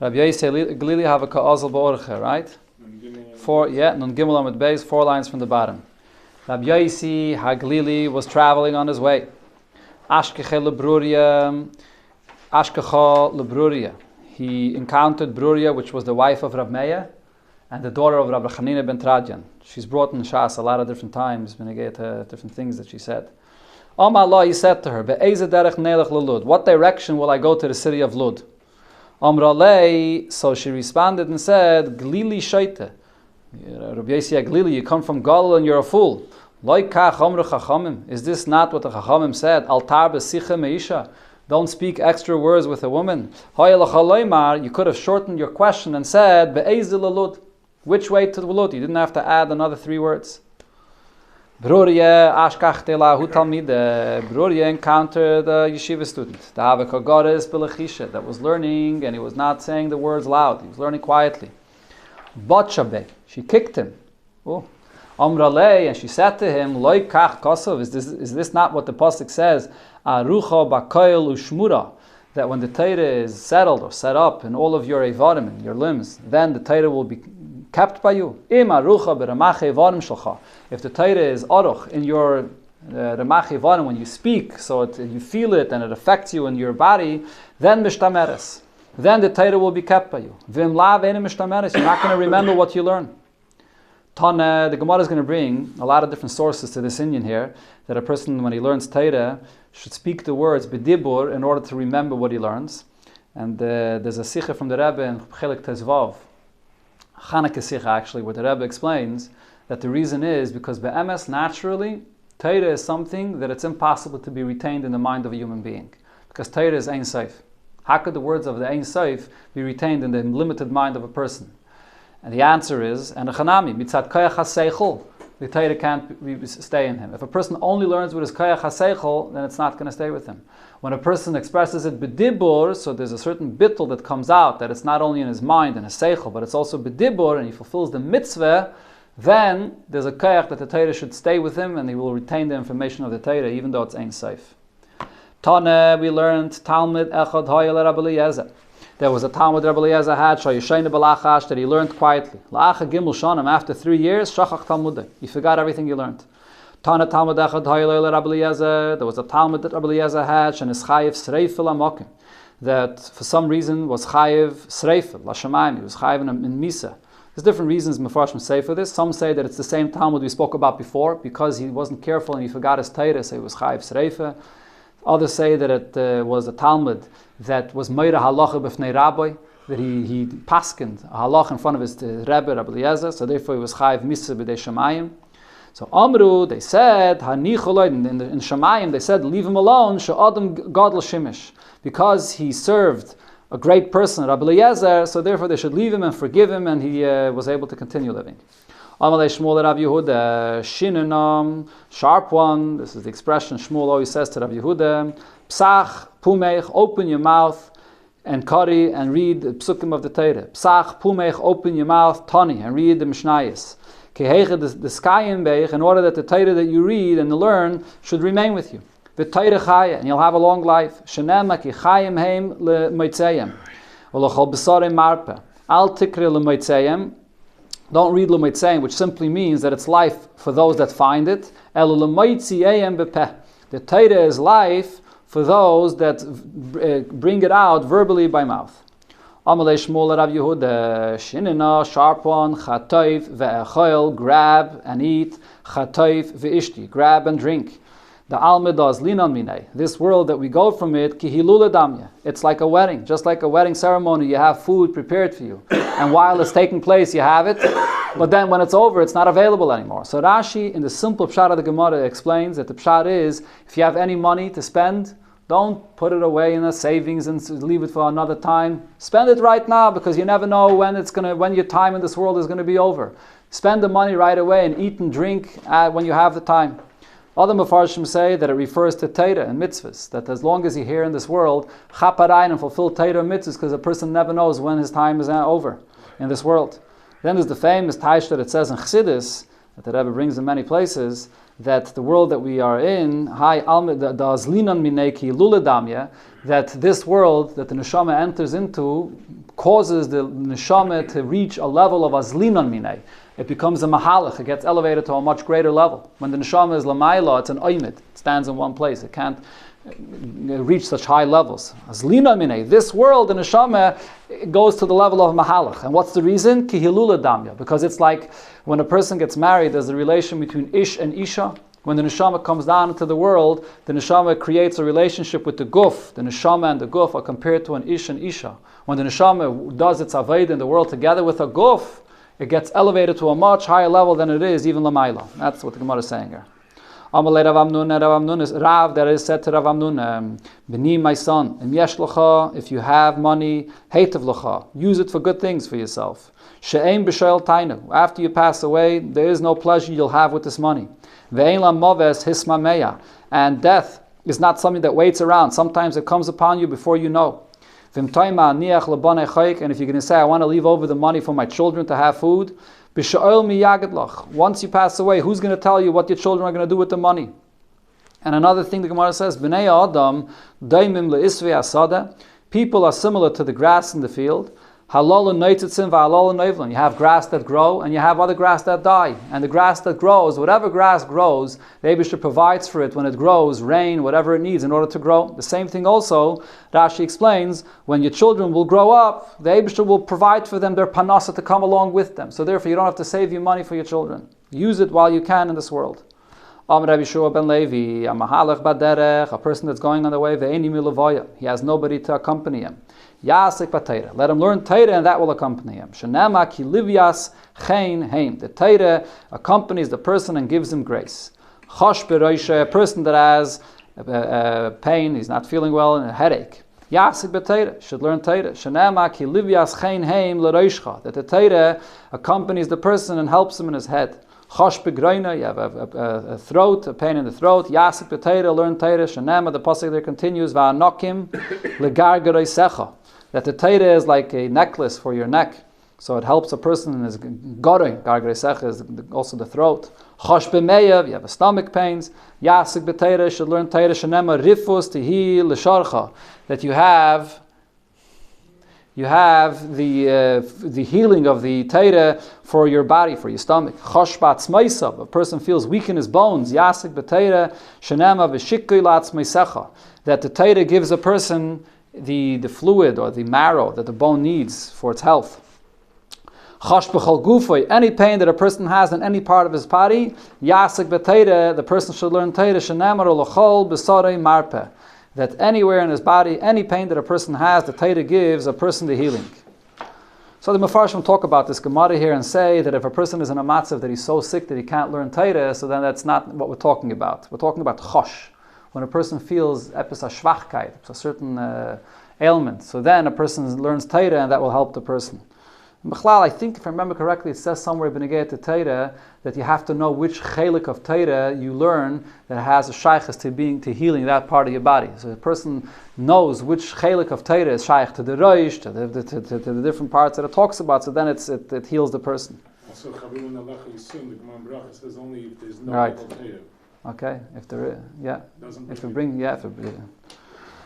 Rabbi Yossi Glili have a ka'azal ba'orcha, right? Nun Gimel Amud Beis, 4 lines from the bottom. Rabbi Yossi HaGlili was traveling on his way. Ashkecha lebruria. He encountered Bruria, which was the wife of Rab Meir and the daughter of Rabbi Chanina ben Tradian. She's brought in Shas a lot of different times when I get different things that she said. Allah, he said to her, Be'eze derech nelech lelud. What direction will I go to the city of Lud? Amralei, so she responded and said, Glili shaita. Rabbi Yossi Glili, you come from Galil and you're a fool. Like kach amru chachamim. Is this not what the chachamim said? Al tar besicha meisha. Don't speak extra words with a woman. You could have shortened your question and said, Be'eze lelud. Which way to the Lud? You didn't have to add another 3 words. Bruria ashkach telahu talmide. Bruria encountered a yeshiva student, the Havakagoris Belachisha, that was learning, and he was not saying the words loud. He was learning quietly. Batshabe, she kicked him. Amralei, and she said to him, Loi kach kosov. Is this not what the pasuk says? Arucha bakoil ushmura. That when the Torah is settled or set up in all of your evarim, your limbs, then the Torah will be kept by you. If the Torah is aruch in your remach evarim, when you speak, so you feel it and it affects you in your body, then mishtameres. Then the Torah will be kept by you. Vim lav ene mishtameres. You're not going to remember what you learn. The Gemara is going to bring a lot of different sources to this Indian here, that a person, when he learns Torah, should speak the words b'dibur in order to remember what he learns. And there's a sikha from the Rebbe in Chelik Tezvav, Chanukah sikha actually, where the Rebbe explains that the reason is because be'emes, naturally, Torah is something that it's impossible to be retained in the mind of a human being. Because Torah is Ein Sof. How could the words of the Ein Sof be retained in the limited mind of a person? And the answer is, and a chanami, mitzat koyach haseichel, the Torah can't stay in him. If a person only learns with his koyach haseichel, then it's not going to stay with him. When a person expresses it b'dibur, so there's a certain bittul that comes out, that it's not only in his mind and his seichel, but it's also b'dibur, and he fulfills the mitzvah, then there's a koyach that the Torah should stay with him, and he will retain the information of the Torah, even though it's Ein Sof. Tana, we learned Talmud Echad Hayel Rabbi Eliezer. There was a Talmud Rabbi Eliezer had, Shayishayne Balachash, that he learned quietly. La'acha Gimel Shanim, after 3 years, Shachach Talmudeh. He forgot everything he learned. Tana Talmud Echad Hayel Rabbi Eliezer. There was a Talmud that Rabbi Eliezer had, Shanis Chayev Sreifel Amokim, that for some reason was Chayev Sreifel, Lashamayim, he was Chayev in Misa. There's different reasons Mefarshim say for this. Some say that it's the same Talmud we spoke about before, because he wasn't careful and he forgot his Torah, so he was Chayev Sreifel. Others say that it was a Talmud that was Meira Halacha B'fnei Rabbi, that he paskened a halach in front of his Rebbe, Rabbi Eliezer, so therefore he was Chayiv Misa B'dei Shamayim. So Amru, they said, in Shamayim, they said, leave him alone, She'adam Gadol Shimish, because he served a great person, Rabbi Eliezer, so therefore they should leave him and forgive him, and he was able to continue living. Amalei Shmuel Rav Yehuda, Shinanam, sharp one. This is the expression Shmuel always says to Rav Yehuda. Psach, Pumeich, open your mouth, and Kari, and read the psukim of the Torah. Psach, Pumeich, open your mouth, Tani, and read the Mishnayos. Keheiche, the Skayim Beich, in order that the Torah that you read and learn should remain with you. The Torah Chaya, and you'll have a long life. Shenema ki Chayim heim le Moitzeyem. Olachol Besarei Marpe. Al Tikre le Moitzeyem. Don't read L'Moitzeyim, which simply means that it's life for those that find it. El L'Moitzeyem bepeh. The Torah is life for those that bring it out verbally by mouth. Amalei Shmuel Rav Yehuda, Shinina, sharp one, Chatoiv ve'echoil, grab and eat, Chatoiv ve'ishti, grab and drink. The Almedas linan minei. This world that we go from it, kihilula damya. It's like a wedding. Just like a wedding ceremony, you have food prepared for you. And while it's taking place, you have it. But then when it's over, it's not available anymore. So Rashi, in the simple pshat of the Gemara, explains that the pshat is, if you have any money to spend, don't put it away in a savings and leave it for another time. Spend it right now, because you never know when your time in this world is going to be over. Spend the money right away and eat and drink when you have the time. Other Mefarshim say that it refers to Torah and mitzvahs, that as long as you're here in this world, chaparayin and fulfill Torah and mitzvahs, because a person never knows when his time is over in this world. Then there's the famous Taish that it says in Chassidus, that the Rebbe brings in many places, that the world that we are in, that this world that the neshama enters into causes the neshama to reach a level of azlinon minay. It becomes a mahalach. It gets elevated to a much greater level. When the neshama is lamayla, it's an oymid. It stands in one place. It can't reach such high levels. Azlinon minay. This world, the neshama, it goes to the level of mahalach. And what's the reason? Ki hilula damya. Because it's like when a person gets married, there's a relation between ish and isha. When the neshama comes down into the world, the neshama creates a relationship with the guf. The neshama and the guf are compared to an ish and isha. When the neshama does its avodah in the world together with a guf, it gets elevated to a much higher level than it is even lamayla. That's what the Gemara is saying here. Amalei Rav Amnun is Rav that is said to Rav Amnun, B'ni, my son, im yesh l'cha, if you have money, heitev l'cha, use it for good things for yourself. She'ein b'shoel tainu, after you pass away, there is no pleasure you'll have with this money. Ve'ein la moves hisma meya, and death is not something that waits around. Sometimes it comes upon you before you know. And if you're going to say, I want to leave over the money for my children to have food, once you pass away, who's going to tell you what your children are going to do with the money? And another thing the Gemara says, people are similar to the grass in the field. You have grass that grow and you have other grass that die. And the grass that grows, whatever grass grows, the Eibishter provides for it when it grows, rain, whatever it needs in order to grow. The same thing also, Rashi explains, when your children will grow up, the Eibishter will provide for them their panasa to come along with them. So therefore you don't have to save your money for your children. Use it while you can in this world. Rabbi Shua ben Levi, a mahalach baderech, a person that's going on the way, ve'eni milavoya, he has nobody to accompany him. Yasik b'Torah, let him learn Torah and that will accompany him. Shenema ki livyas chein heim, the Torah accompanies the person and gives him grace. Chosh b'roisha, a person that has pain, he's not feeling well, and a headache. Yasik b'Torah, should learn Torah. Shenema ki livyas chein heim l'roishcha, that the Torah accompanies the person and helps him in his head. Chosh b'groina, you have a throat, a pain in the throat. Yasik b'Torah, learn Torah. Shenema, the pasuk there continues, va'anokim legargaroi secha, that the Torah is like a necklace for your neck. So it helps a person in his gargaroi. Gargaroi secha is also the throat. Chosh b'meyav, you have stomach pains. Yasik b'Torah, should learn Torah. Shenema rifus tihi l'sharcha, that you have the healing of the Torah for your body, for your stomach. Chosh b'atzmaisav, a person feels weak in his bones. Yasik b'Torah, shenema v'shikui la'atzmaisecha, that the Torah gives a person the fluid or the marrow that the bone needs for its health. Chosh b'chol gufay, any pain that a person has in any part of his body, yasik b'Torah, the person should learn Torah. Shenema l'chol b'sarei marpeh, that anywhere in his body, any pain that a person has, the Torah gives a person the healing. So the Mefarshim talk about this Gemara here and say that if a person is in a matzav that he's so sick that he can't learn Torah, so then that's not what we're talking about. We're talking about chosh, when a person feels epis shvachkeit, a certain ailment. So then a person learns Torah and that will help the person. B'chlal, I think if I remember correctly, it says somewhere b'negei to Torah that you have to know which chelik of Torah you learn that has a shaykhs to healing that part of your body. So the person knows which chelik of Torah is shaykh to the roish, to the different parts that it talks about. So then it heals the person. Also, Chavim Nalach Yisum, the Gemara Bracha says only if there's no right. Torah. Okay, if there is, yeah. If we bring, yeah.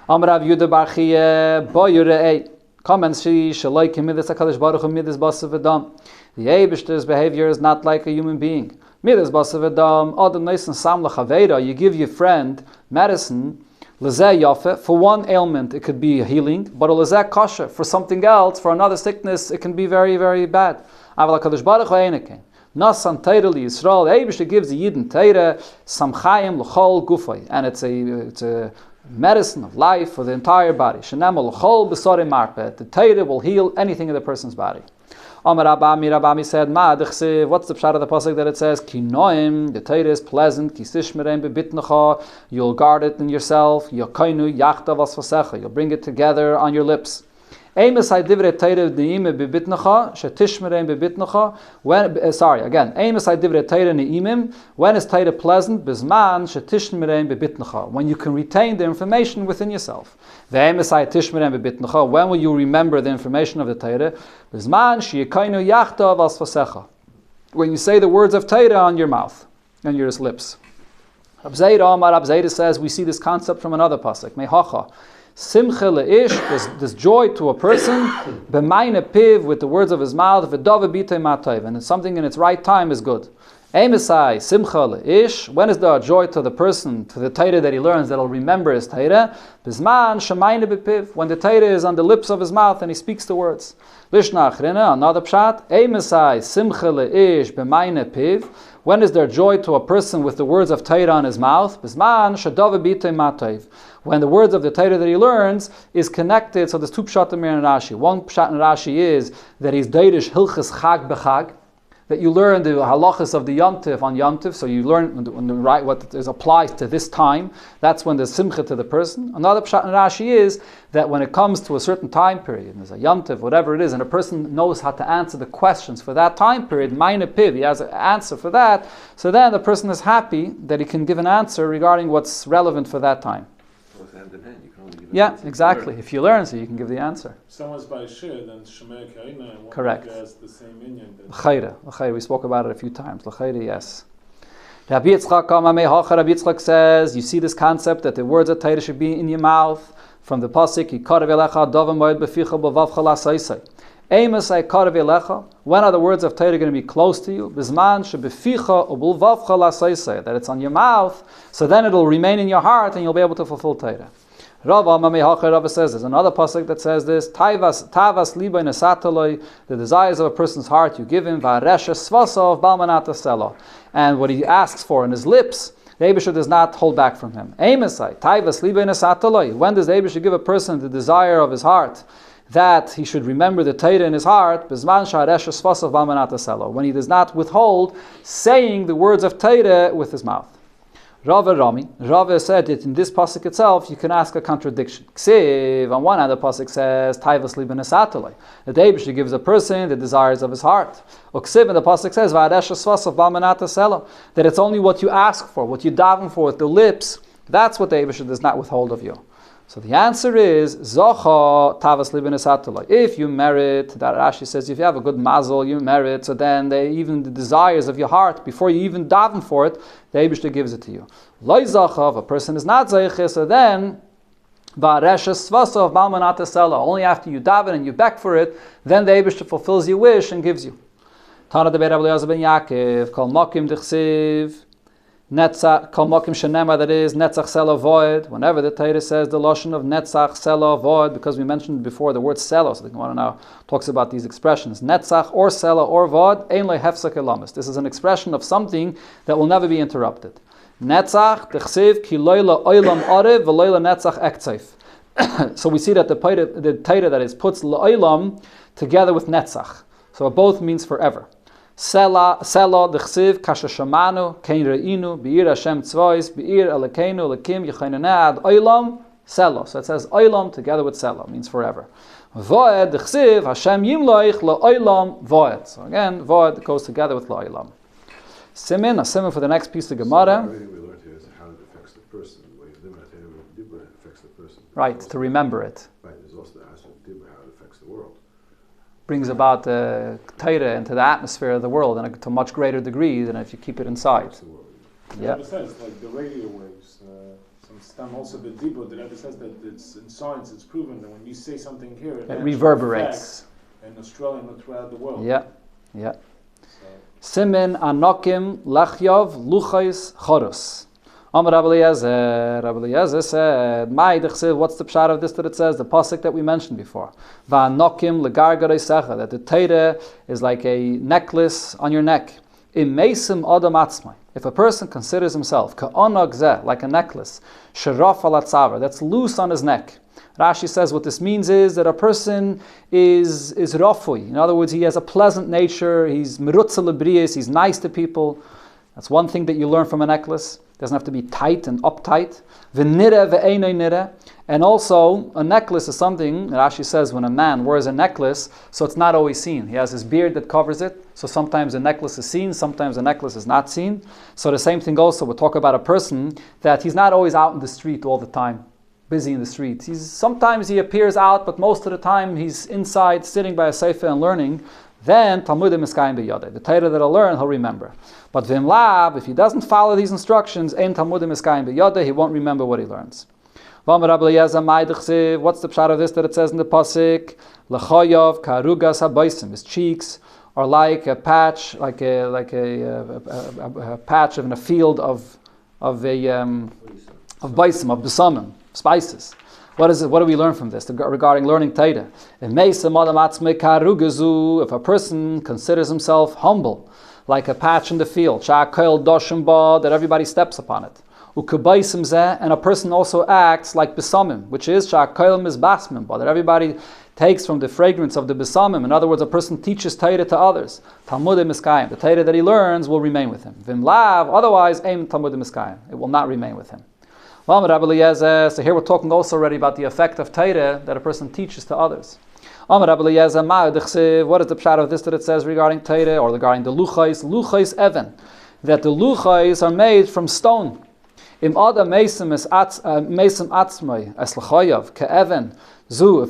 Amar Rav Yehuda bar Chiya, bo yirei. Comments, she shaloi k'midas HaKadosh Baruch Hu midas basav v'dam. The Eibishter's behavior is not like a human being. Midas basav v'dam, adam neisen sam l'chaveira, you give your friend medicine, lezeh yafe, for one ailment it could be a healing, but a lezeh kosher, for something else, for another sickness, it can be very, very bad. Aval HaKadosh Baruch Hu eineke. Nasan Torah li Yisrael, the Eibishter gives the Yidden Torah, samchayim l'chol gufay, and it's a medicine of life for the entire body. The Torah will heal anything in the person's body. Amar Rabami said, what's the pshat of the pasuk that it says, Ki noim, the Torah is pleasant, ki sishmerem bebitnecha, you'll guard it in yourself, you'll bring it together on your lips. Again, Amos I divrei Torah ne'imim, when is Torah pleasant? Bizman shetishmerein bebitnecha, when you can retain the information within yourself. Amos I tishmerein bebitnecha, when will you remember the information of the Torah? Bizman sheyekainu yachtav al sfasecha, when you say the words of Torah on your mouth, on your lips. Rab Zayda says we see this concept from another pasuk. Mehacha. Simcha le'ish, there's joy to a person, b'mayne piv, with the words of his mouth, v'dova bitay matayv, and something in its right time is good. Emisai, simcha le'ish, when is there joy to the person, to the Torah that he learns, that he'll remember his Torah? B'zman shemayne b'piv, when the Torah is on the lips of his mouth and he speaks the words. Lishna achrina, another pshat, Emisai, simcha le'ish, b'mayne piv, when is there joy to a person with the words of Torah on his mouth? B'zman shadova bitay matayv, when the words of the Torah that he learns is connected. So there's two pshatim here in Rashi. One pshat in Rashi is that he's deidish hilchas chag b'chag, that you learn the halachas of the yontif on yontif, so you learn what applies to this time. That's when there's simcha to the person. Another pshat in Rashi is that when it comes to a certain time period, there's a yontif, whatever it is, and a person knows how to answer the questions for that time period, meine piv, he has an answer for that, so then the person is happy that he can give an answer regarding what's relevant for that time. Yeah, exactly. If you learn, so you can give the answer. If someone's by shir, then shemei kaina, and correct. Has the same inyan. L'chayra, we spoke about it a few times. L'chayra, yes. Rabbi Yitzchak says, you see this concept that the words of Torah should be in your mouth. From the pasuk, Yikarev elecha davar moed beficha b'vavcha la'saisai. Eimesai karev elecha. When are the words of Torah going to be close to you? Bizman shebeficha ubulvavcha la'saisai. That it's on your mouth, so then it'll remain in your heart, and you'll be able to fulfill Torah. Rava says there's another pasuk that says this: Tavas libay nesataloi, the desires of a person's heart you give him. Va'resha svasa of balmanata sela, and what he asks for in his lips, the Eibusher does not hold back from him. Eimesai tavas libay nesataloi. When does the Eibusher give a person the desire of his heart, that he should remember the Torah in his heart? Bizman sha'resha svasa of balmanata sela, when he does not withhold saying the words of Torah with his mouth. Rava said that in this pasuk itself you can ask a contradiction. Ksiv, on one hand the pasuk says Taivas liben esatalei, that Eibusher gives a person the desires of his heart. Ksiv, and the pasuk says Va'aresha svasa balmanata sela, that it's only what you ask for, what you daven for with the lips, that's what the Eibusher does not withhold of you. So the answer is Zocha Tavas Liben Esatalai. If you merit, that Rashi says, if you have a good mazel, you merit. So then even the desires of your heart, before you even daven for it, the Eibusher gives it to you. Loi Zocha, if a person is not Zeiche, so then Va'aresha Svasa of Balmanata Sela. Only after you daven and you beg for it, then the Eibusher fulfills your wish and gives you. Tana de Rabbi Eliezer ben Yaakov, Kol Mokim D'chsiv. Netzach, kol mokim shenema, that is, netzach sela void. Whenever the Torah says the lashon of netzach sela void, because we mentioned before the word sela, so the Gemara now talks about these expressions. Netzach or sela or void, ein le hefsek elamis. This is an expression of something that will never be interrupted. Netzach, d'chsiv, ki loyla oilam arev, v'loyla netzach ektzef. So we see that the Torah that is puts l'oilam together with netzach. So it both means forever. Sela d'chsiv kasha shamanu kein reinu beir Hashem tzvois beir elekeinu lekim yechananad oilam sela. So it says oilam together with sela, means forever. Voed d'chsiv Hashem yimloich la'oilam voed. So again, voed goes together with la'oilam. A siman for the next piece of Gemara. Everything we learned here is how it affects the person. The way it affects the person. Right, to remember it. Right, there's also the aspect of how it affects the world. Brings about the Torah into the atmosphere of the world and to a much greater degree than if you keep it inside. Yeah. It says like the radio waves. Some stem also the dibur. The Rebbe says that it's in science. It's proven that when you say something here, it reverberates in Australia and throughout the world. Yeah. Simin anokim lachyov luchais choros. Amar Rabbi Eliezer said, what's the pshat of this that it says? The pasuk that we mentioned before. Va'anokim legargarei secha, that the Torah is like a necklace on your neck. Imeisim adam atzmai. If a person considers himself ka'onog zeh, like a necklace, sheraf al atzavar, that's loose on his neck. Rashi says what this means is that a person is rafui. In other words, he has a pleasant nature, he's merutza lebrius, he's nice to people. That's one thing that you learn from a necklace. It doesn't have to be tight and uptight. V'nire ve'einoi nire. And also, a necklace is something, Rashi says, when a man wears a necklace, so it's not always seen. He has his beard that covers it, so sometimes the necklace is seen, sometimes the necklace is not seen. So the same thing also, we'll talk about a person that he's not always out in the street all the time, busy in the streets. Sometimes he appears out, but most of the time he's inside, sitting by a sefer and learning. Then Talmudim Miskayim b'yodei. The Torah that I'll learn, he'll remember. But Vimlab, if he doesn't follow these instructions, Ein Talmudim Miskayim b'yodei, he won't remember what he learns. What's the pshat of this that it says in the pasuk? L'choyov karugas habaysim. His cheeks are like a patch, like a patch in a field of baysim, of besamim, spices. What is it? What do we learn from this regarding learning Torah? If a person considers himself humble, like a patch in the field, that everybody steps upon it. And a person also acts like besamim, which is that everybody takes from the fragrance of the besamim. In other words, a person teaches Torah to others. Talmudim miskayim. The Torah that he learns will remain with him. Vimlav, otherwise, aim Talmudim miskayim. It will not remain with him. So here we're talking also already about the effect of Torah that a person teaches to others. What is the pshat of this that it says regarding Torah or regarding the luchais? Luchais even, that the luchais are made from stone. If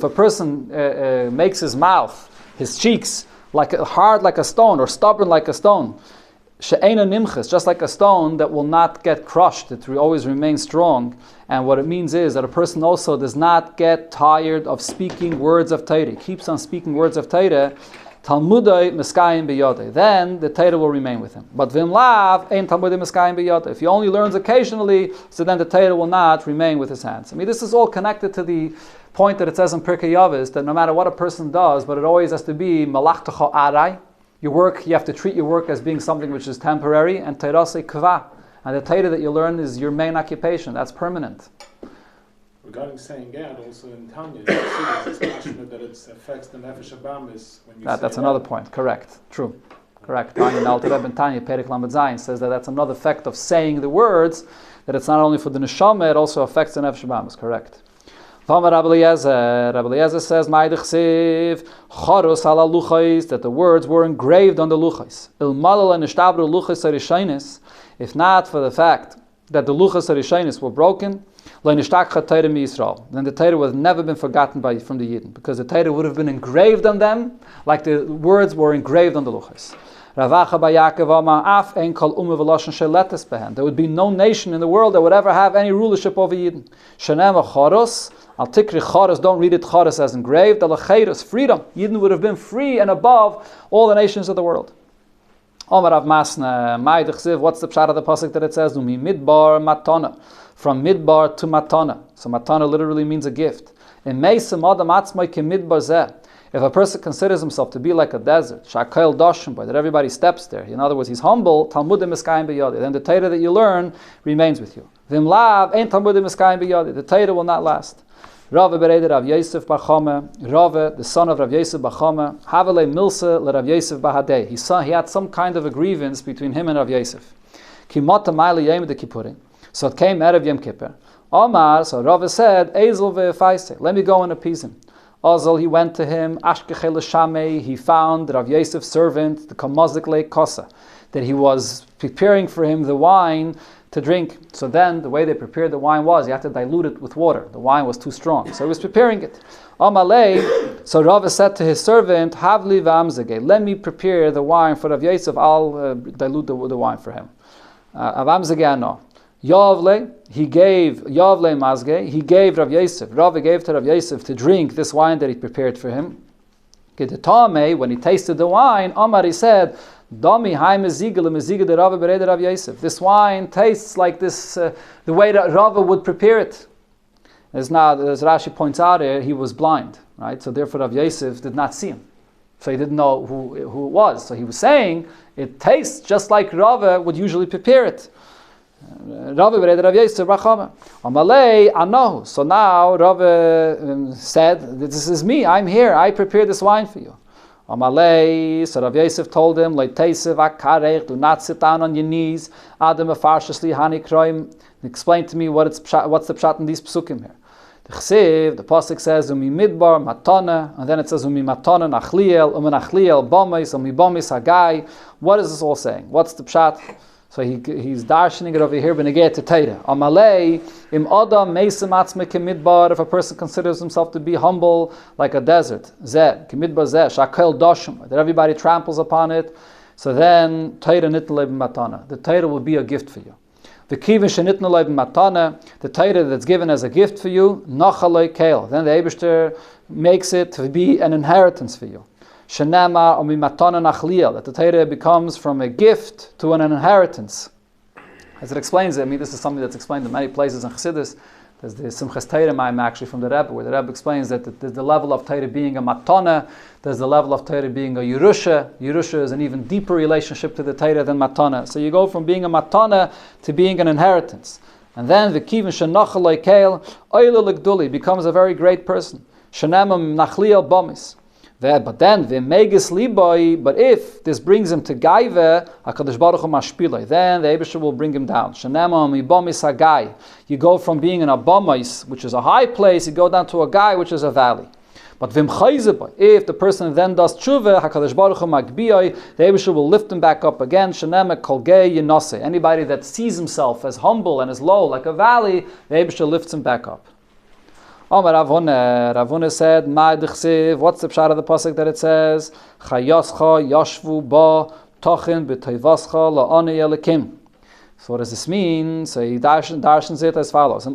a person makes his mouth, his cheeks, hard like a stone or stubborn like a stone, just like a stone that will not get crushed, it will always remain strong. And what it means is that a person also does not get tired of speaking words of Torah. He keeps on speaking words of Torah. Talmudai miskayim biyodei. Then the Torah will remain with him. But vimlav ein talmudai miskayim biyodei. If he only learns occasionally, so then the Torah will not remain with his hands. I mean, this is all connected to the point that it says in Pirkei Avos that no matter what a person does, but it always has to be malachtacha arai. Your work, you have to treat your work as being something which is temporary, and Torah kva. And the Torah that you learn is your main occupation. That's permanent. Regarding saying Gad, also in Tanya, it's passionate that it affects the nefesh abamis when you say that's another point. Correct. True. Correct. Tanya Alter Rebbe Tanya Perek Lamed Zayin says that that's another effect of saying the words, that it's not only for the neshama, it also affects the nefesh abamis. Correct. Rabbi Eliezer says, that the words were engraved on the luchais. If not for the fact that the luchas harishonos were broken, then the Torah would have never been forgotten from the Yidden, because the Torah would have been engraved on them like the words were engraved on the luchas. There would be no nation in the world that would ever have any rulership over Yidden. Al tikri choros, don't read it choros as engraved. Al chayros, freedom. Yidden would have been free and above all the nations of the world. Omar Rav Masna, what's the pshat of the pasuk that it says? Umi midbar matana, from midbar to matana. So matana literally means a gift. If a person considers himself to be like a desert, shakayel dashim, that everybody steps there. In other words, he's humble. Talmudim miskayim biyadi. Then the Torah that you learn remains with you. Vimlav ain't Talmudim miskayim biyadi. The Torah will not last. Rava bereded Rav Yosef bar Chama, Rava, the son of Rav Yosef bar Chama, Havale Milsa le Rav Yosef bahadei. He had some kind of a grievance between him and Rav Yosef. Kimata ma'ali yom de kippurim. So it came out of Yom Kippur. Omar, so Rava said, Ezel ve'efaise, let me go and appease him. Ozel, he went to him, Ashkechel Shamei, he found Rav Yosef's servant, the Kamazik le Kosa, that he was preparing for him the wine to drink. So then the way they prepared the wine was you had to dilute it with water. The wine was too strong. So he was preparing it. Amalei, so Rava said to his servant, Havli v'amzege, let me prepare the wine for Rav Yosef, I'll dilute the wine for him. Avamzege no. Yavle, he gave Yavle mazge, he gave Rav Yosef. Rava gave to Rav Yosef to drink this wine that he prepared for him. When he tasted the wine, Amar, he said, Dami hai mezigah de Rava bereder Rav Yosef. This wine tastes like this, the way that Rava would prepare it. As Rashi points out here, he was blind, right? So therefore Rav Yosef did not see him. So he didn't know who it was. So he was saying, it tastes just like Rava would usually prepare it. Rava bereder Rav Yosef rachama. Amalei anahu. So now Rava said, this is me, I'm here, I prepared this wine for you. Amalei, so Rav Yosef told him, do not sit down on your knees. Adam afarshasli hani kroim. Explain to me what's the pshat in these psukim here. The pasuk says umi midbar matana, and then it says umi matana nachliel, nachliel bomis, umi bomis hagai. What is this all saying? What's the pshat? So he's darshaning it over here, but again to Torah. Amalei im adam meisem atzme kemidbar. If a person considers himself to be humble like a desert, zeh kemidbar zeh shakel doshim, that everybody tramples upon it. So then Torah nitlev matana. The Torah will be a gift for you. The kivin shenitnu loy b'matana, the Torah that's given as a gift for you, nachaloi keil. Then the Eibishter makes it to be an inheritance for you. Shenema omi matana nachliel, that the Torah becomes from a gift to an inheritance. As it explains it, I mean, this is something that's explained in many places in Chassidus. There's the Simchas Torah Maim actually from the Rebbe, where the Rebbe explains that there's the level of Torah being a matana, there's the level of Torah being a Yerusha. Yerusha is an even deeper relationship to the Torah than matana. So you go from being a matana to being an inheritance. And then the kivin shenachal keil oila l'gduli becomes a very great person. Shenema nachliel bomis. But then the megas liboy. But if this brings him to gaive, Hakadosh Baruch Hu mashpiloi, then the Eibusher will bring him down. Shenema mibomis hagai. You go from being an abomis, which is a high place, you go down to a guy, which is a valley. But vim chayzeboy, if the person then does tshuva, Hakadosh Baruch Hu magbiyoi, the Eibusher will lift him back up again. Shenema kolgei yinose. Anybody that sees himself as humble and as low, like a valley, the Eibusher lifts him back up. Rav Huna said, what's the pshat of the pasuk that it says? Chayascha yashvu ba tochin b'toivascha la'anei elikim. So what does this mean? So he darshans it as follows.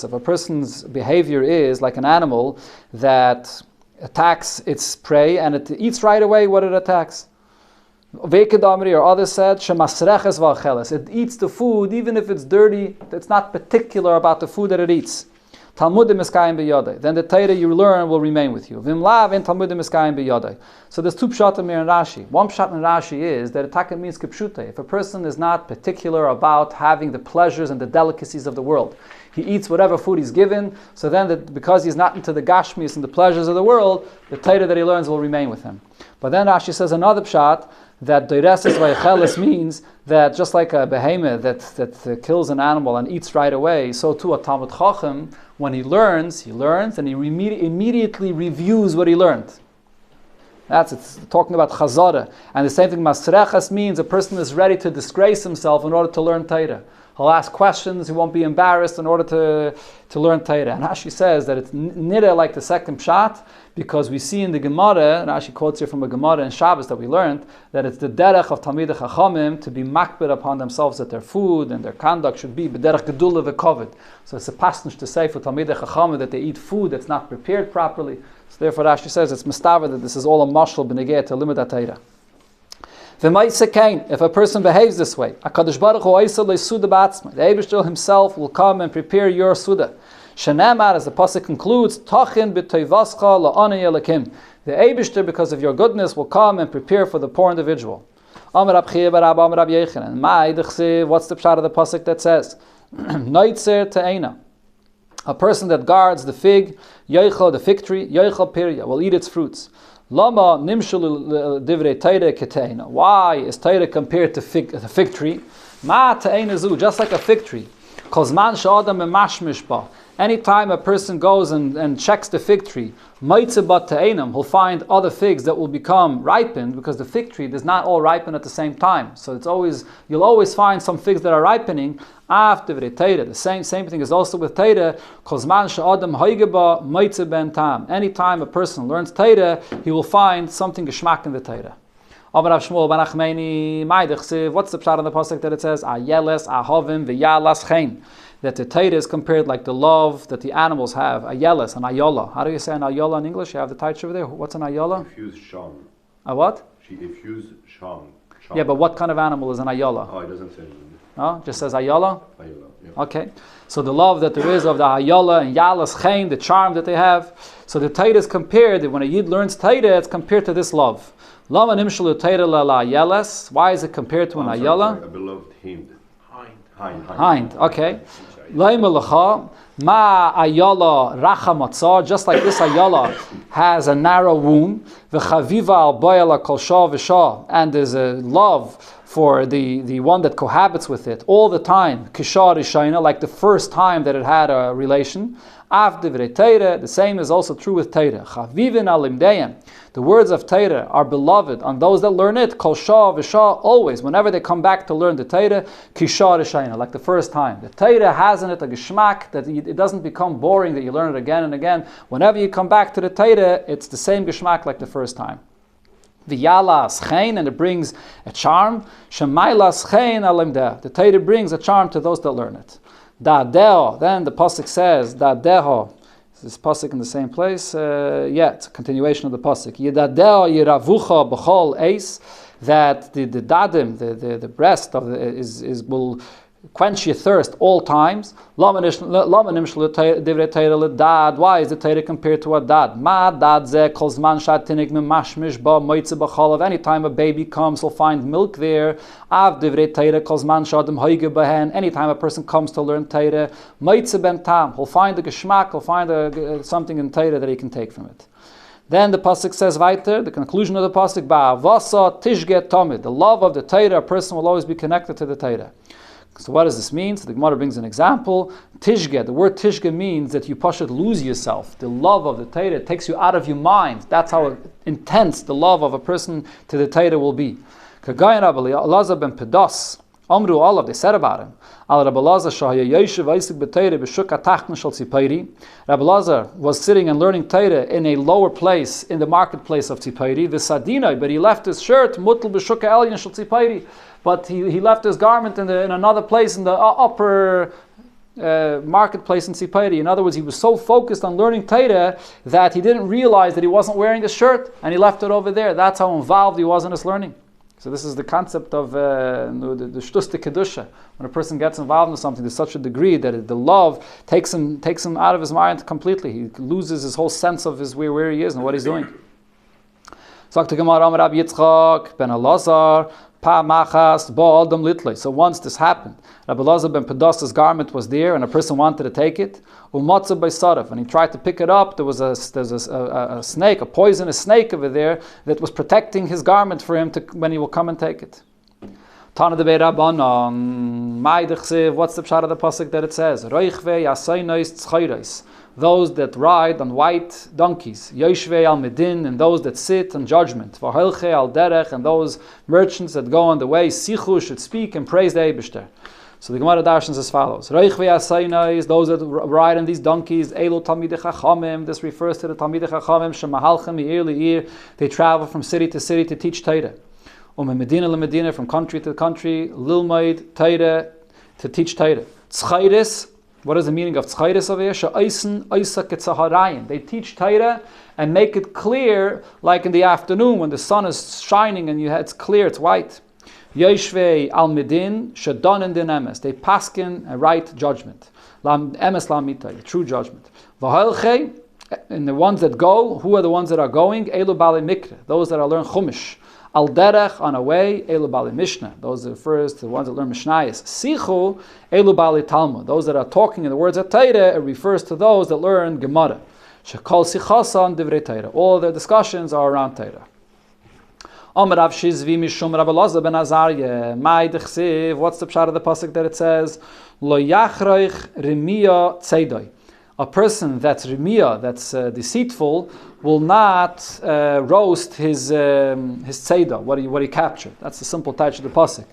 If a person's behavior is like an animal that attacks its prey and it eats right away what it attacks. Or others said, it eats the food even if it's dirty, it's not particular about the food that it eats. Then the Torah you learn will remain with you. So there's two pshatim here in Rashi. One pshat in Rashi is that it means kipshute. If a person is not particular about having the pleasures and the delicacies of the world, he eats whatever food he's given, so then because he's not into the gashmis and the pleasures of the world, the Torah that he learns will remain with him. But then Rashi says another pshat, that doireses vaycheles means that just like a behemoth that kills an animal and eats right away, so too a Talmud Chacham, when he learns and he immediately reviews what he learned. It's talking about chazara. And the same thing, masrechas means a person is ready to disgrace himself in order to learn Torah. He'll ask questions, he won't be embarrassed in order to learn Torah. And Rashi says that it's nida like the second pshat, because we see in the Gemara, and Rashi quotes here from a Gemara in Shabbos that we learned, that it's the derech of Talmidei Chachamim to be makbid upon themselves that their food and their conduct should be b'derech gedula v'koved. So it's a pasnish to say for Talmidei Chachamim that they eat food that's not prepared properly. So therefore Rashi says it's mistaver that this is all a mashal b'negei to limit Torah. If a person behaves this way, HaKadosh Baruch Hu oisel le'suda b'atzmai, the Eibishter himself will come and prepare your suda. Shenamar, as the pasuk concludes, Tachin b'toivascha la'anei elikim. The Eibishter, because of your goodness, will come and prepare for the poor individual. Amar Rab Chiya bar Abba Amar Rab Yechanan. What's the pshat of the pasuk that says? Noitzer te'ena. A person that guards the fig, yoichel, the fig tree, yoichel pirya, will eat its fruits. Lama nimshul divrei Torah keteina. Why is Torah compared to the fig tree? Ma te'ena zu, just like a fig tree. Kozman she'adam emashmish ba. Anytime a person goes and checks the fig tree, maitzeh te'enam, he'll find other figs that will become ripened, because the fig tree does not all ripen at the same time. So you'll always find some figs that are ripening after the Torah. The same thing is also with Torah. Kozman she'adam hoigeba maitzeh ben tam. Anytime a person learns Torah, he will find something geschmack in the Torah. What's the pshat on the pasuk that it says ayeles ahavim v'yalas chen? That the Torah is compared like the love that the animals have. Ayeles, an ayola. How do you say an ayola in English? You have the title over there. What's an ayola? Infused sham. A what? She infused sham. Yeah, but what kind of animal is an ayola? Oh, it doesn't say. No, just says ayola. Ayola. Yeah. Okay, so the love that there is of the ayola and yalas chen, the charm that they have. So the Torah is compared. When a yid learns Torah, it's compared to this love. Lama nimshelu Torah la ayeles. Why is it compared to an ayola? A beloved hind. Hind. Okay. Ma ayala racha matzah, just like this ayala has a narrow womb, v'chaviva al bayala kol shah v'shah, and there's a love for the one that cohabits with it all the time, kishar rishayna, like the first time that it had a relation. Av divrei Torah, the same is also true with Torah. Chavivin alimdeim, the words of Torah are beloved on those that learn it. Kol shah v'shah, always, whenever they come back to learn the Torah, kishar rishayna, like the first time. The Torah has in it a geschmack that it doesn't become boring that you learn it again and again. Whenever you come back to the Torah, it's the same geschmack like the first time. V'yalas chen, and it brings a charm. Shemailas chen alimdeh. The Torah brings a charm to those that learn it. Da'deo, then the pasuk says, Da'deho. Is this pasuk in the same place? It's a continuation of the pasuk. Yidadeo yiravucha b'chol eis, that the dadim, the breast of will quench your thirst all times. Why is the Torah compared to a dad? Ma dad ze kol zman shatinik memashmish ba moitze b'chalav. Anytime a baby comes, he'll find milk there. Av divrei Torah kol zman shadim hoige behen. Anytime a person comes to learn Torah, moitze ben tam, he'll find a geschmack, he'll find something in Torah that he can take from it. Then the pasuk says weiter, the conclusion of the pasuk, ba'avasa tishget tamid. The love of the Torah, a person will always be connected to the Torah. So what does this mean? So the Gemara brings an example. Tishge, the word tishge means that you pashat lose yourself. The love of the Torah takes you out of your mind. That's how intense the love of a person to the Torah will be. Kagayan Rabbi Elazar ben Pedas, Amru Olav, they said about him. Al Rabbi Elazar shahaya yeshiv aisik b'Torah b'shuk atachton shel Tzipori. Rabbi Elazar was sitting and learning Torah in a lower place, in the marketplace of Tzipori. V'sadinai, but he left his shirt mutal b'shuk elyon shel Tzipori. But he left his garment in another place, in the upper marketplace in Tzipori. In other words, he was so focused on learning Torah that he didn't realize that he wasn't wearing the shirt, and he left it over there. That's how involved he was in his learning. So this is the concept of the shtus de kedusha. When a person gets involved in something to such a degree that the love takes him out of his mind completely. He loses his whole sense of where he is and what he's doing. So Rabbi Yitzchak ben Elazar. So once this happened, Rabbi Elazar ben Pedas's garment was there, and a person wanted to take it. And he tried to pick it up. There was a snake, a poisonous snake over there that was protecting his garment for him when he will come and take it. Tana de Beirabanan, what's the pshat of the pasuk that it says? Those that ride on white donkeys, Yoshvei al Medin, and those that sit on judgment, Vahelche al Derech, and those merchants that go on the way, Sichu should speak and praise the Eibishter. So the Gemara darshans as follows: Reichvei asaynais, those that ride on these donkeys, Elo Talmidei Chachamim. This refers to the Talmidei Chachamim, Shemahalchem Meir Leir. They travel from city to city to teach Torah. Medina leMedina, from country to country, Lilmaid Torah, to teach Torah. Tzchayris. What is the meaning of tzchayris over here? Sha'aisen oisa ketzaharayin. They teach Torah and make it clear, like in the afternoon when the sun is shining and it's clear, it's white. Yeshvei al midin shadonin din emes. They paskin a right judgment. Emes la mitay, true judgment. V'halchei, and the ones that go, who are the ones that are going? Elu bali mikra, those that are learn chumash. Al derech, on a way, elu bali mishnah. Those that refers to the ones that learn mishnayos. Sichu, elu bali talmud. Those that are talking in the words of Torah, it refers to those that learn Gemara. Shekol sichasan divrei Torah. All their discussions are around Torah. Amar Rav Shizvi mishum Rabbi Elazar ben Azariah. Mai dechsiv. What's the pshat of the pasuk that it says? Lo yachroich rimiya tzeidoi. A person that's rimiya, that's deceitful, will not roast his tzeidah, what he captured. That's the simple touch of the pasuk.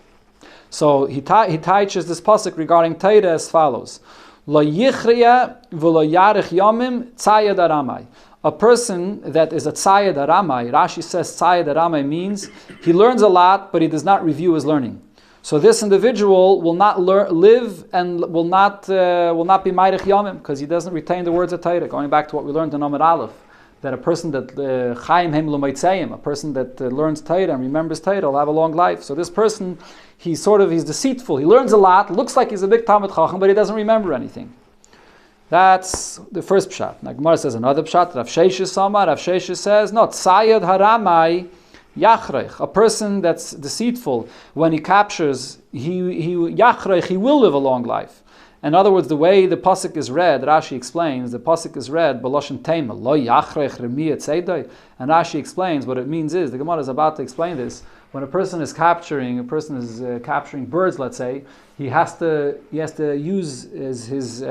So he teaches this pasuk regarding Torah as follows: Lo yichriya v'lo yarich yomim tzayed aramai. A person that is a tzayed aramai, Rashi says tzayed aramai means he learns a lot, but he does not review his learning. So this individual will not live and will not be Mairich Yomim, because he doesn't retain the words of Torah. Going back to what we learned in Amud Aleph, that a person that Chaim Hem L'Maitzayim, a person that learns Torah and remembers Torah, will have a long life. So this person, he's deceitful. He learns a lot, looks like he's a big Talmid Chacham, but he doesn't remember anything. That's the first pshat. Now Gemara says another pshat. Rav Sheshes Samar. Rav Sheshes says, no, Tzayed Haramai Yachreich, a person that's deceitful, when he captures, he will live a long life. In other words, the way the pasuk is read, Rashi explains, the pasuk is read, B'loshen Tema, Lo Yachreich Remiya Tzeidoi, and Rashi explains what it means is, the Gemara is about to explain this, when a person is capturing birds, let's say, he has to use his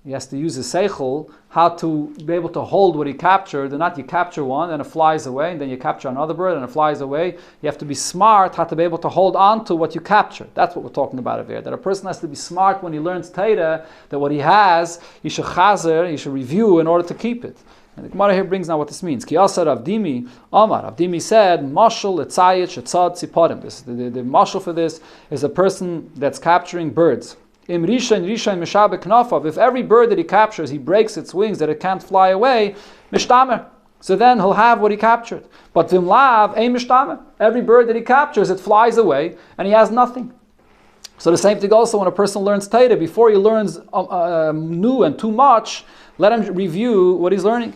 seichel, how to be able to hold what he captured, and not you capture one and it flies away, and then you capture another bird and it flies away. You have to be smart how to be able to hold on to what you captured. That's what we're talking about over here. That a person has to be smart when he learns Torah, that what he has, he should chazer, he should review in order to keep it. And the Gemara here brings now what this means. Ki asar Avdimi, Amar. Avdimi said, Mashal etzayit shetzad tziparim. The mashal for this is a person that's capturing birds. Im rishain mishabek knafav. If every bird that he captures, he breaks its wings that it can't fly away, mishtamer. So then he'll have what he captured. But vimlav ein mishtamer. Every bird that he captures, it flies away, and he has nothing. So the same thing also when a person learns Torah. Before he learns new and too much, let him review what he's learning.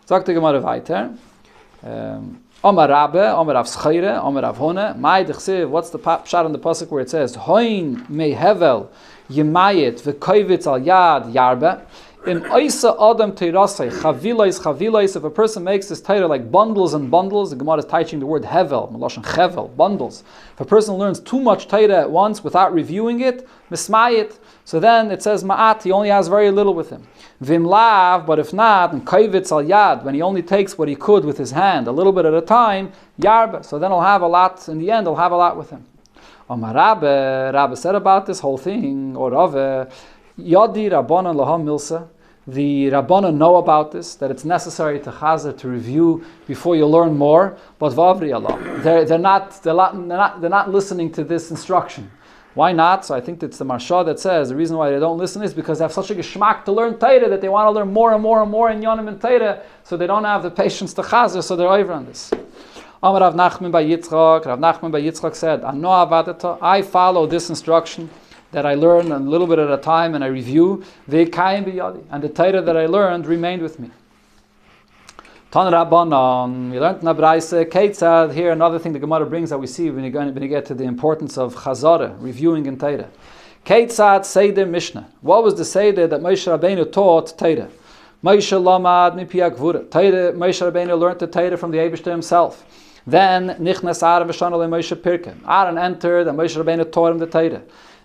Sagt die Gemara weiter. Omar Rabbe, Omar Rav Schreire, Omar Rav Hone. Mai dechsev. What's the pshat on the pasuk where it says Hoin mei hevel yemayit v'koivitz al yad yarbe. In Oisa Adam Teirasai, Chavilais, if a person makes this Torah like bundles and bundles, the Gemara is teaching the word Hevel, Meloshan Chevel, bundles. If a person learns too much Torah at once without reviewing it, Mismayit, so then it says Ma'at, he only has very little with him. Vim Lav, but if not, and Kaivitz al Yad, when he only takes what he could with his hand, a little bit at a time, Yarba, so then he'll have a lot, in the end he'll have a lot with him. Omar Rabbe said about this whole thing, or Rave, Yadi Rabbanan Laham Milsa. The Rabbanan know about this, that it's necessary to chazer, to review before you learn more. But Vavri Allah, they're not listening to this instruction. Why not? So I think it's the Marsha that says the reason why they don't listen is because they have such a geschmack to learn Torah that they want to learn more and more and more in Yonim and Torah, so they don't have the patience to chazer, so they're over on this. Amar Rav Nachman by Yitzchak. Rav Nachman by Yitzchak said, "Ano avadata." I follow this instruction that I learn a little bit at a time and I review, ve'kayim biyadi, and the Torah that I learned remained with me. Tan Rabbanan, we learned in Abraise, Keitzad, here another thing the Gemara brings that we see when you get to the importance of Chazara, reviewing in Torah. Keitzad Seder Mishnah. What was the Seder that Moshe Rabbeinu taught Torah? Moshe Lamad Mipi Agvura. Moshe Rabbeinu learned the Torah from the Eibishter himself. Then Nichnas Aaron v'Shanalei Moshe Pirke. Aaron entered and Moshe Rabbeinu taught him the Torah.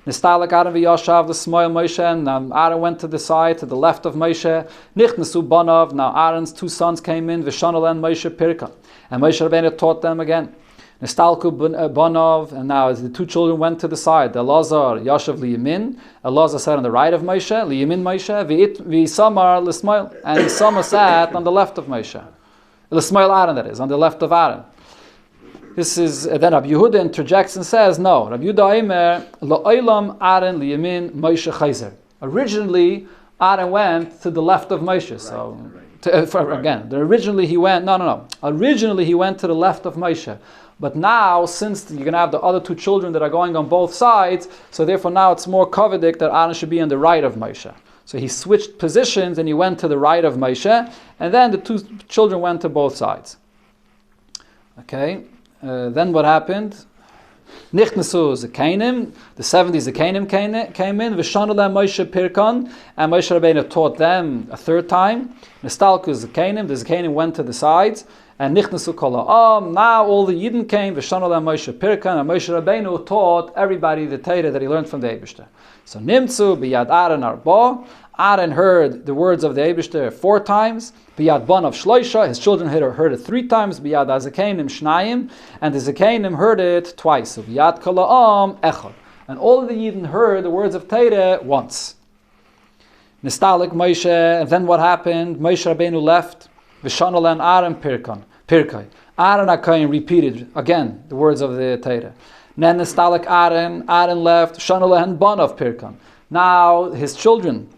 Nistalak Aaron v'Yashav the Smoil Moshe, and Aaron went to the side, to the left of Moshe. Nichnasu Banov, now Aaron's two sons came in, v'Shanal and Moshe Pirka. And Moshe Rabbeinu taught them again. Nistalku Banov, and now as the two children went to the side, Elazar Yashav liyamin, Elazar sat on the right of Moshe, liyamin Moshe, v'Isamar l'Smoil, and Isamar sat on the left of Moshe. L'Smoil Aaron, that is, on the left of Aaron. This is, then Rabbi Yehuda interjects and says, no, Rabbi Yehuda Eimer, La'olam Aaron liyamin Moshe chayzer. Originally, Aaron went to the left of Moshe. So, originally he went, Originally he went to the left of Moshe. But now, since you're going to have the other two children that are going on both sides, so therefore now it's more kovedik that Aaron should be on the right of Moshe. So he switched positions and he went to the right of Moshe, and then the two children went to both sides. Okay. Then what happened? Nichnasu Zekainim, the 70 Zekainim came in, Vishanalem Moshe Pirkon, and Moshe Rabbeinu taught them a third time. Nistalku Zekainim, the Zekainim went to the sides, and Nichnasu Kola'am, now all the Yidden came, Vishanalem Moshe Pirkon, and Moshe Rabbeinu taught everybody the Torah that he learned from the Eibishter. So Nimtzu, Biyad Aaron Arba, Aaron heard the words of the Eibishter 4 times. Biyad Banav Shloisha, his children heard it 3 times. Biyad Azekainim Shnayim, and the Zekainim heard it twice. So Biyad Kala'am Echad, and all of the Yidden heard the words of Torah once. Nistalik Moshe, and then what happened? Moshe Rabbeinu left. Vishanal and Aaron Pirkai. Aaron HaKohen repeated again the words of the Torah. Then Nistalik Aaron left. Shanal and Banav Pirkan. Now his children,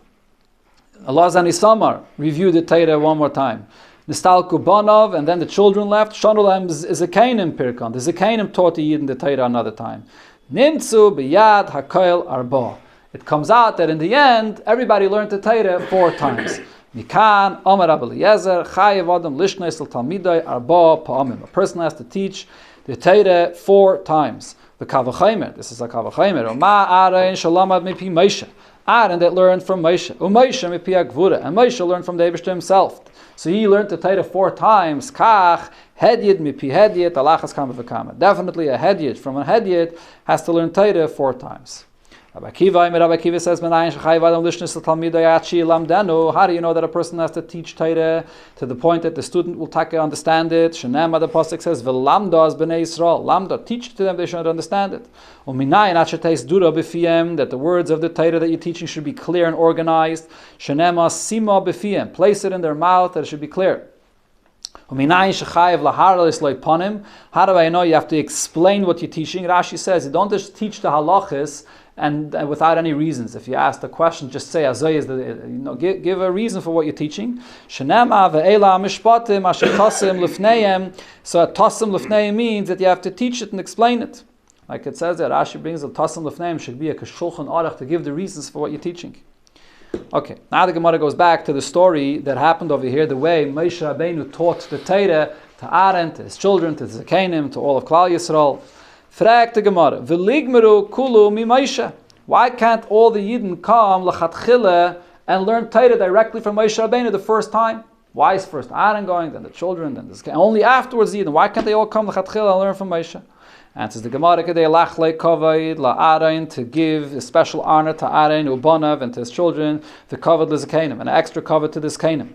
Elazar and Isamar, reviewed the Torah one more time. Nistalku Banov, and then the children left. Shanulem Zekainim Pirkan. The Zekainim taught the Yidden the Torah another time. Nimtzu Biyad HaKoil Arba. It comes out that in the end, everybody learned the Torah 4 times. Mikan Omer Rabbi Eliezer Chayev Adam Lishneis Talmidai Arba Pa'amim. A person has to teach the Torah 4 times. The Kavachimer. This is a Kavachimer. Ma Aaron Shalamad Mipi Moshe. Aaron that learned from Moshe. Moshe Mipi Agvura. And Moshe learned from the Eibishter himself. So he learned the Torah 4 times. Kach Hedyet Mipi Hedyet Alachas Kama V'Kama. Definitely a Hedyet from a Hedyet has to learn Torah 4 times. Rabbi Kiva says, how do you know that a person has to teach Torah to the point that the student will understand it? Shenema, the Pasuk says, V'lamda as b'nei Yisrael. Lamda, teach to them, they should understand it. That the words of the Torah that you're teaching should be clear and organized. Shenema, sima b'fiyem. Place it in their mouth, that it should be clear. How do I know? You have to explain what you're teaching. Rashi says, you don't just teach the halachas and without any reasons. If you ask the question, just say, give a reason for what you're teaching. So tasim lefneim means that you have to teach it and explain it. Like it says that Rashi brings the tasim lefneim should be a keshulchan aruch to give the reasons for what you're teaching. Okay, now the Gemara goes back to the story that happened over here, the way Moshe Rabbeinu taught the Torah to Aaron, to his children, to the Zakanim, to all of Klal Yisrael. Frag the Gemara, V'ligmeru kulu mi Moshe. Why can't all the Yidden come l'chatchila and learn Torah directly from Moshe Rabbeinu the first time? Why is first Aaron going, then the children, then the Zakanim? Only afterwards the Yidden. Why can't they all come l'chatchila and learn from Moshe? Answers the Gemara, to give a special honor to Aaron, Ubanav, and to his children, the kavod l'zakanim, an extra kavod to the zakanim.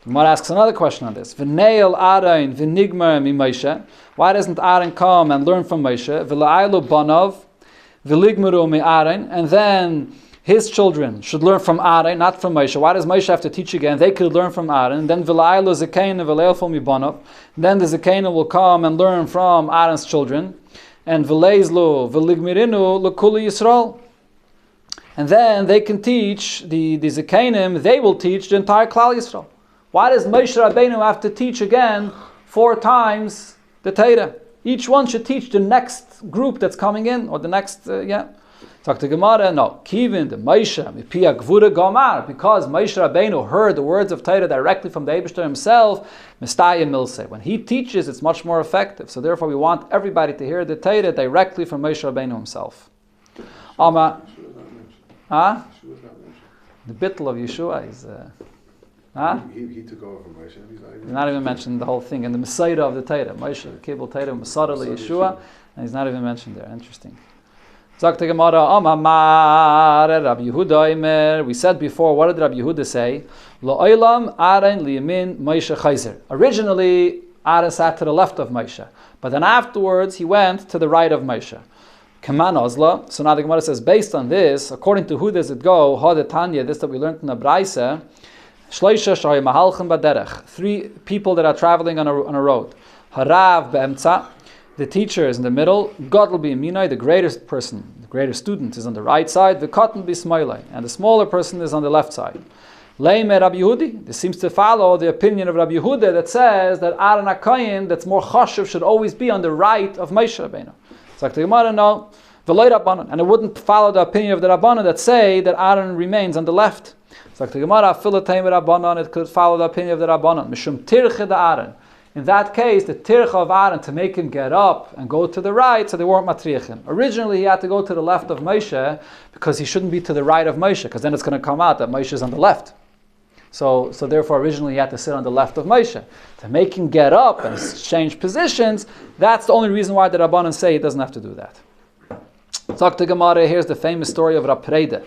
The Gemara asks another question on this. V'neil Aaron v'nigmar mi Moshe. Why doesn't Aaron come and learn from Moshe? V'la'aylu banav v'ligmaru mi Aaron, and then his children should learn from Aaron, not from Moshe. Why does Moshe have to teach again? They could learn from Aaron. Then v'la'aylu zakanim v'leilful mi banav. Then the zakanim will come and learn from Aaron's children. And v'leizlu v'ligmirinu l'kuli Yisrael. And then they can teach the zakanim. They will teach the entire Klal Yisrael. Why does Moshe Rabbeinu have to teach again 4 times the Torah? Each one should teach the next group that's coming in, or the next, Talk to Gemara, no. Kivin, the Moshe, Mipia Gvura Gomar, because Moshe Rabbeinu heard the words of Torah directly from the Eibishter himself, Mistaya Milse. When he teaches, it's much more effective. So therefore we want everybody to hear the Torah directly from Moshe Rabbeinu himself. The bittul of Yeshua is... He took over from Moshe. He's not even mentioned the whole thing. And the Messiah of the Torah, Moshe, the Kibbul Torah, Messiah Yeshua, and he's not even mentioned there. Interesting. We said before, what did Rabbi Yehuda say? Originally, Aaron sat to the left of Moshe, but then afterwards he went to the right of Moshe. So now the Gemara says, based on this, according to who does it go? This that we learned in the Braisa, 3 people that are traveling on a road. Harav be'emtza, the teacher is in the middle. Gadol b'yaminai, the greatest person, the greatest student is on the right side. The katan b'smailai, and the smaller person is on the left side. Leime Rabbi Yehudi, this seems to follow the opinion of Rabbi Yehuda that says that Aaron HaKoyin, that's more chashuv, should always be on the right of Moshe Rabbeinu. It's like the Gemara, no, v'loi Rabbanan, and it wouldn't follow the opinion of the Rabbanan that say that Aaron remains on the left. It's like the Gemara, Filatayim Rabbanan, it could follow the opinion of the Rabbanan. Mishum tirche da Aaron. In that case, the tircha of Aaron, to make him get up and go to the right, so they weren't matriachim. Originally, he had to go to the left of Moshe because he shouldn't be to the right of Moshe, because then it's going to come out that Moshe is on the left. So therefore, originally he had to sit on the left of Moshe. To make him get up and change positions, that's the only reason why the Rabbanan say he doesn't have to do that. Talk to Gemara, here's the famous story of Rab Preida.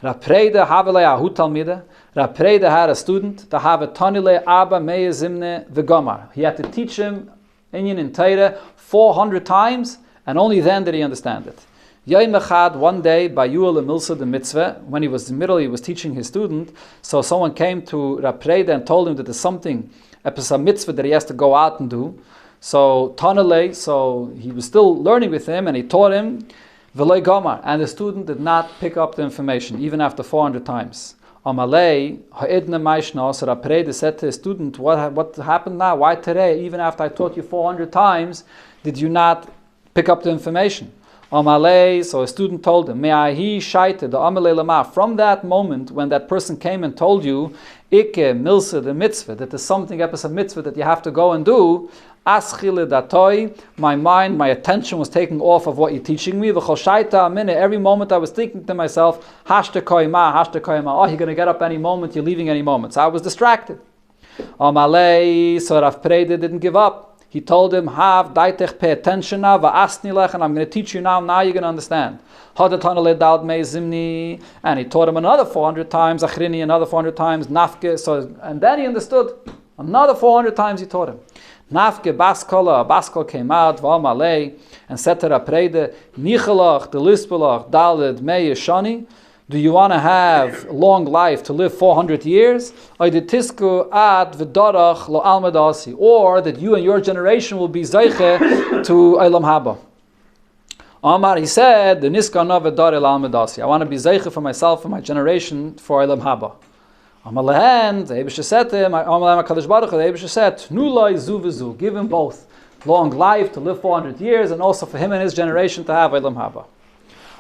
Rab Preida havelei ahu talmida. Rab Preida had a student to have a tanile abba meye zimne v'gomar. He had to teach him inyan in Torah 400 times, and only then did he understand it. Yom echad, one day, by Yuel Milsa the mitzvah, when he was in the middle, he was teaching his student. So someone came to Rab Preida and told him that there's something, a mitzvah that he has to go out and do. So tanile, so he was still learning with him, and he taught him. V'loi gomar, and the student did not pick up the information, even after 400 times. Amalei, ha'idna maishna, so Rab Preida said to his student, what happened now? Why today, even after I taught you 400 times, did you not pick up the information? Amalei, so a student told him, Me'ahi shaite, the amalei lama, from that moment when that person came and told you, Ike milsa the mitzvah, that there's something episode mitzvah that you have to go and do, Aschile datoi, my mind, my attention was taken off of what you're teaching me. Every moment I was thinking to myself, hashta koima, oh, you're going to get up any moment, you're leaving any moment. So I was distracted. So Rav Preida didn't give up. He told him, Hav daitech, pay attention now, va'asni lech, and I'm going to teach you now you're going to understand. And he taught him another 400 times, achrini, another 400 times, nafke, and then he understood. Another 400 times he taught him. Nafke baskola, Baskol came out, v'amalei, and said to Rapreide, Nichalach, the lispelach, daled mei yeshani. Do you want to have long life to live 400 years? Or that you and your generation will be zeiche to Eilam Haba. Amar, he said, the niska novedar el almedasi. I want to be zeiche for myself and my generation for Eilam Haba. Amar lehen, the Eibusha said to him, Amar lehen HaKadosh Baruch Hu, the Eibusha said, Nulai zu v'zu, give him both. Long life to live 400 years and also for him and his generation to have Eilam Haba.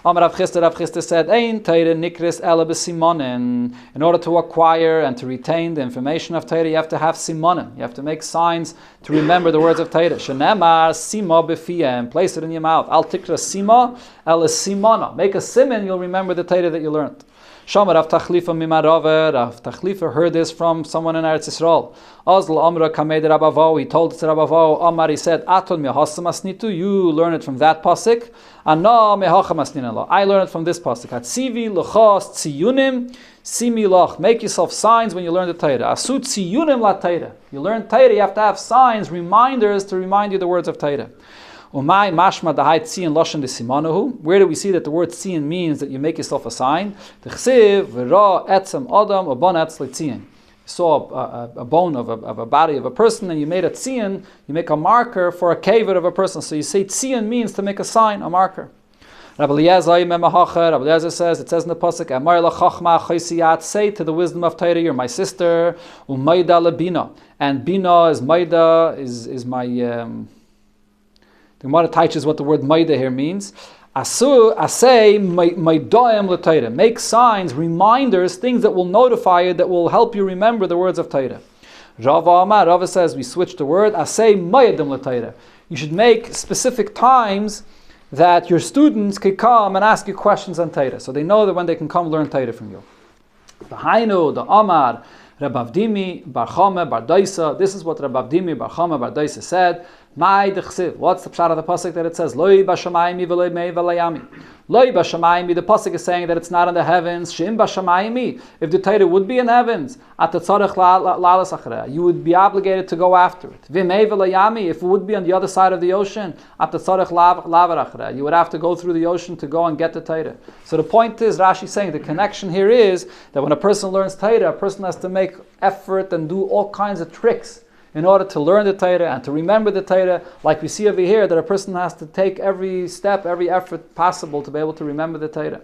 Amar Rav Chisda said, Ein Teire nikris ele b'simonin. In order to acquire and to retain the information of Teire, you have to have simonin. You have to make signs to remember the words of Teire. Shenemar sima b'fiyem. Place it in your mouth. Al tikra sima ele simona. Make a simin, you'll remember the Teire that you learned. Shomer Rav Tachlifa mimarove. Rav Tachlifa heard this from someone in Eretz Yisrael. Azl Amra kamed Rabavo. He told it to Rabavo. Amar, he said, Aton mehasam asnitu. You learn it from that pasuk. Ana mehacham asninala. I learn it from this pasuk. Hatzivi lechos tziyunim simi lach. Make yourself signs when you learn the Torah. Asu tziyunim la Torah. You learn Torah, you have to have signs, reminders to remind you the words of Torah. Umay mashma dahai tziyin loshen de simanahu. Where do we see that the word tziyin means that you make yourself a sign? T'chsiv v'ra etzem adam uban etz l'tziyin. You saw a bone of a body of a person and you made a tziyin, you make a marker for a kever of a person. So you say tziyin means to make a sign, a marker. Rabbi Eliezer says, it says in the pasuk, Amar lachachma chaysiyat, say to the wisdom of Torah, you're my sister, umayda lebina. And bina is maida, is my... The Gemara teaches what the word maida here means. Asu, asay, maidoem l'Torah. Make signs, reminders, things that will notify you, that will help you remember the words of Torah. Rava says, we switch the word, asay mayadem l'Torah. You should make specific times that your students could come and ask you questions on Torah, so they know that when they can come learn Torah from you. The Hainu, the Amar, Rabavdimi, Bar Chama, Bar Daisa. This is what Rabavdimi, Bar Chama, Bar Daisa said. What's the pshat of the pasuk that it says? Loi b'shamayimi v'loi mei v'layami. Loi b'shamayimi, the pasuk is saying that it's not in the heavens. Shim b'shamayimi, if the Torah would be in heavens, at the tzarech lalas achrei, you would be obligated to go after it. V'mei v'layami, if it would be on the other side of the ocean, at the tzarech lavar achrei, you would have to go through the ocean to go and get the Torah. So the point is, Rashi is saying the connection here is that when a person learns Torah, a person has to make effort and do all kinds of tricks in order to learn the Torah and to remember the Torah, like we see over here, that a person has to take every step, every effort possible to be able to remember the Torah.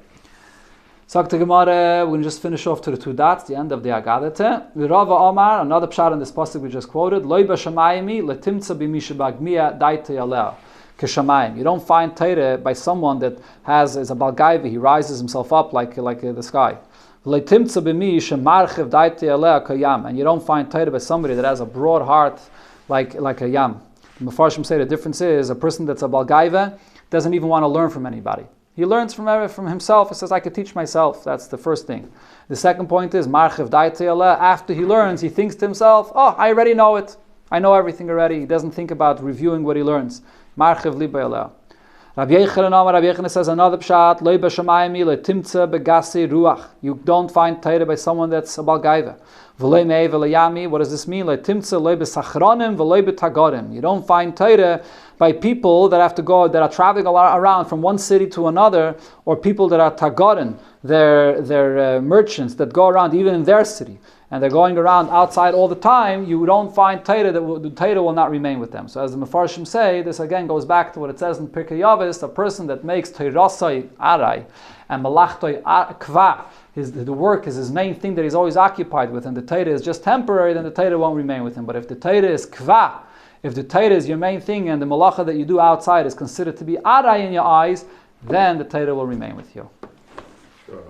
Sakta Gemara, we're going to just finish off to the two dots, the end of the Agadete. Rava Omar, another pshat in this pasuk we just quoted, Loi b'shamayimi letimtza b'misha bagmiya daite yaleh keshamayim. You don't find Torah by someone that is a balgaiva, he rises himself up like the sky. And you don't find Torah by somebody that has a broad heart like a yam. The Mefarshim say the difference is a person that's a balgaiva doesn't even want to learn from anybody. He learns from himself. He says, I could teach myself. That's the first thing. The second point is, after he learns, he thinks to himself, oh, I already know it. I know everything already. He doesn't think about reviewing what he learns. Rabbi Yochanan says another pshat, Loi b'shamayimi letimtza begasi ruach. You don't find Torah by someone that's a balgaiva. V'loi mei v'layami. What does this mean? Letimtza loi b'sachronim v'loi b'tagorim. You don't find Torah by people that have to go, that are traveling around from one city to another, or people that are tagorim, they're merchants that go around even in their city, and they're going around outside all the time. You don't find Torah, the Torah will not remain with them. So as the Mefarshim say, this again goes back to what it says in Pirkei Avos, a person that makes Torasai arai and Malachtoi kva, the work is his main thing that he's always occupied with, and the Torah is just temporary, then the Torah won't remain with him. But if the Torah is kva, if the Torah is your main thing and the malacha that you do outside is considered to be arai in your eyes, then the Torah will remain with you. Sure.